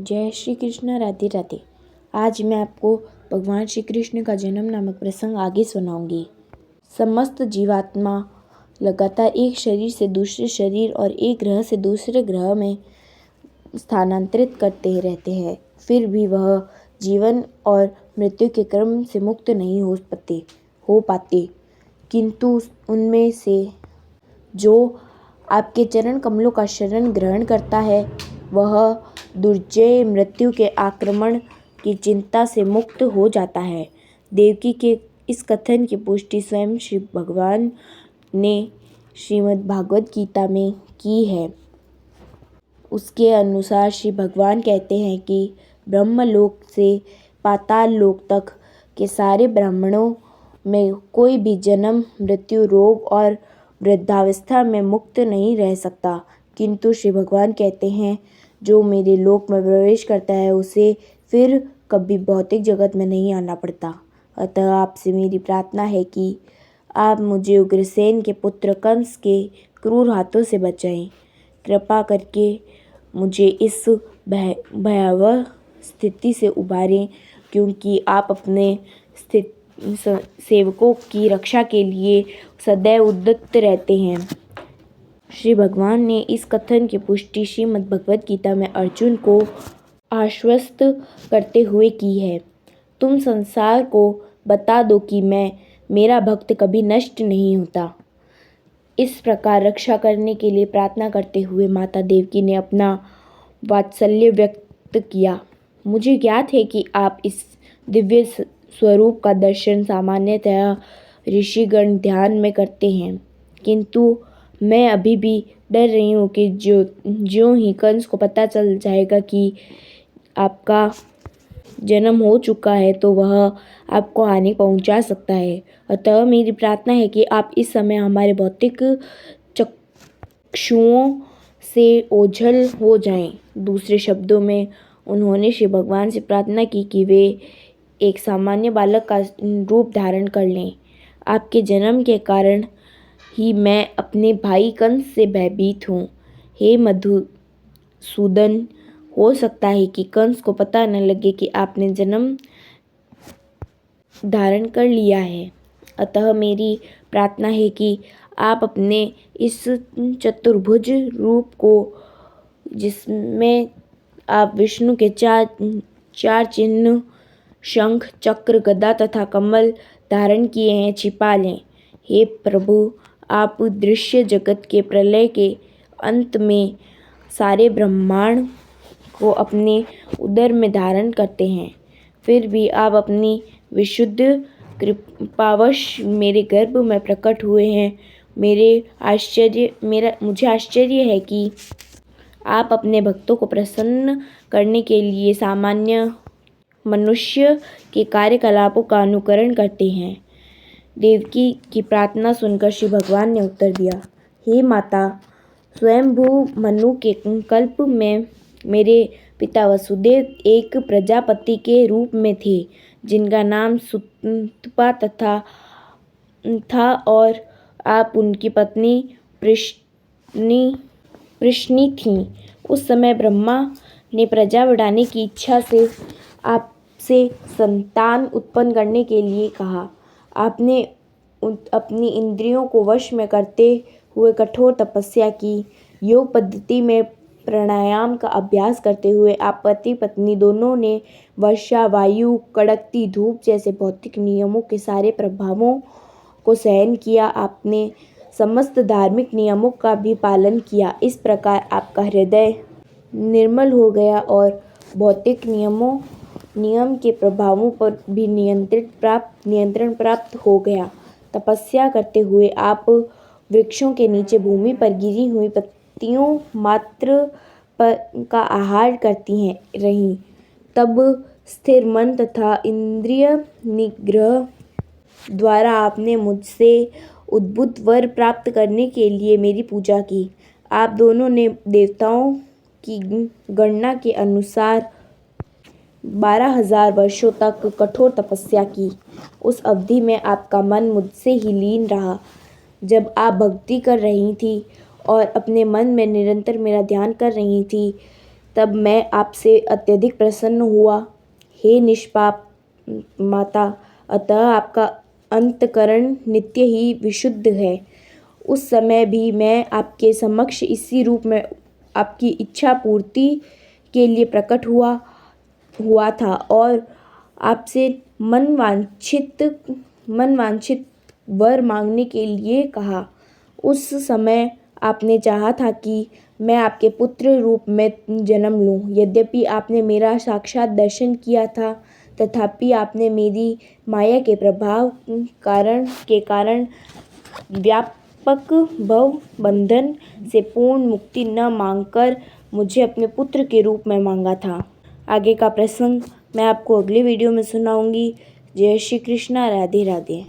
जय श्री कृष्ण। राधे राधे। आज मैं आपको भगवान श्री कृष्ण का जन्म नामक प्रसंग आगे सुनाऊंगी। समस्त जीवात्मा लगातार एक शरीर से दूसरे शरीर और एक ग्रह से दूसरे ग्रह में स्थानांतरित करते रहते हैं, फिर भी वह जीवन और मृत्यु के क्रम से मुक्त नहीं हो पाते। किंतु उनमें से जो आपके चरण कमलों का शरण ग्रहण करता है, वह दुर्जय मृत्यु के आक्रमण की चिंता से मुक्त हो जाता है। देवकी के इस कथन की पुष्टि स्वयं श्री भगवान ने श्रीमद् भागवत गीता में की है। उसके अनुसार श्री भगवान कहते हैं कि ब्रह्मलोक से पाताल लोक तक के सारे ब्राह्मणों में कोई भी जन्म, मृत्यु, रोग और वृद्धावस्था में मुक्त नहीं रह सकता। किंतु श्री भगवान कहते हैं, जो मेरे लोक में प्रवेश करता है उसे फिर कभी भौतिक जगत में नहीं आना पड़ता। अतः आपसे मेरी प्रार्थना है कि आप मुझे उग्रसेन के पुत्र कंस के क्रूर हाथों से बचाएं। कृपा करके मुझे इस भयावह स्थिति से उबारें, क्योंकि आप अपने सेवकों की रक्षा के लिए सदैव उद्यत रहते हैं। श्री भगवान ने इस कथन की पुष्टि श्रीमद् भगवत गीता में अर्जुन को आश्वस्त करते हुए की है। तुम संसार को बता दो कि मेरा भक्त कभी नष्ट नहीं होता। इस प्रकार रक्षा करने के लिए प्रार्थना करते हुए माता देवकी ने अपना वात्सल्य व्यक्त किया। मुझे ज्ञात है कि आप इस दिव्य स्वरूप का दर्शन सामान्यतः ऋषिगण ध्यान में करते हैं, किंतु मैं अभी भी डर रही हूँ कि ज्यों ही कंस को पता चल जाएगा कि आपका जन्म हो चुका है तो वह आपको हानि पहुँचा सकता है। अतः मेरी प्रार्थना है कि आप इस समय हमारे भौतिक चक्षुओं से ओझल हो जाएं। दूसरे शब्दों में उन्होंने श्री भगवान से प्रार्थना की कि वे एक सामान्य बालक का रूप धारण कर लें। आपके जन्म के कारण ही मैं अपने भाई कंस से भयभीत हूँ। हे मधुसूदन, हो सकता है कि कंस को पता न लगे कि आपने जन्म धारण कर लिया है। अतः मेरी प्रार्थना है कि आप अपने इस चतुर्भुज रूप को, जिसमें आप विष्णु के चार चिन्ह शंख, चक्र, गदा तथा कमल धारण किए हैं, छिपा लें। हे प्रभु, आप दृश्य जगत के प्रलय के अंत में सारे ब्रह्मांड को अपने उदर में धारण करते हैं, फिर भी आप अपनी विशुद्ध कृपावश मेरे गर्भ में प्रकट हुए हैं। मुझे आश्चर्य है कि आप अपने भक्तों को प्रसन्न करने के लिए सामान्य मनुष्य के कार्यकलापों का अनुकरण करते हैं। देवकी की प्रार्थना सुनकर श्री भगवान ने उत्तर दिया, हे माता, स्वयंभू मनु के कल्प में मेरे पिता वसुदेव एक प्रजापति के रूप में थे, जिनका नाम सुतपा था और आप उनकी पत्नी प्रश्नि थीं। उस समय ब्रह्मा ने प्रजा बढ़ाने की इच्छा से आपसे संतान उत्पन्न करने के लिए कहा। आपने अपनी इंद्रियों को वश में करते हुए कठोर तपस्या की। योग पद्धति में प्राणायाम का अभ्यास करते हुए आप पति पत्नी दोनों ने वर्षा, वायु, कड़कती धूप जैसे भौतिक नियमों के सारे प्रभावों को सहन किया। आपने समस्त धार्मिक नियमों का भी पालन किया। इस प्रकार आपका हृदय निर्मल हो गया और भौतिक नियम के प्रभावों पर भी नियंत्रण प्राप्त हो गया। तपस्या करते हुए आप वृक्षों के नीचे भूमि पर गिरी हुई पत्तियों मात्र का आहार करती रहीं। तब स्थिर मन तथा इंद्रिय निग्रह द्वारा आपने मुझसे उद्भुत वर प्राप्त करने के लिए मेरी पूजा की। आप दोनों ने देवताओं की गणना के अनुसार 12,000 वर्षों तक कठोर तपस्या की। उस अवधि में आपका मन मुझसे ही लीन रहा। जब आप भक्ति कर रही थी और अपने मन में निरंतर मेरा ध्यान कर रही थी, तब मैं आपसे अत्यधिक प्रसन्न हुआ। हे निष्पाप माता, अतः आपका अंतःकरण नित्य ही विशुद्ध है। उस समय भी मैं आपके समक्ष इसी रूप में आपकी इच्छा पूर्ति के लिए प्रकट हुआ था और आपसे मन वांछित वर मांगने के लिए कहा। उस समय आपने चाहा था कि मैं आपके पुत्र रूप में जन्म लूं। यद्यपि आपने मेरा साक्षात दर्शन किया था, तथापि आपने मेरी माया के प्रभाव के कारण व्यापक भव बंधन से पूर्ण मुक्ति न मांगकर मुझे अपने पुत्र के रूप में मांगा था। आगे का प्रसंग मैं आपको अगले वीडियो में सुनाऊंगी। जय श्री कृष्णा। राधे राधे।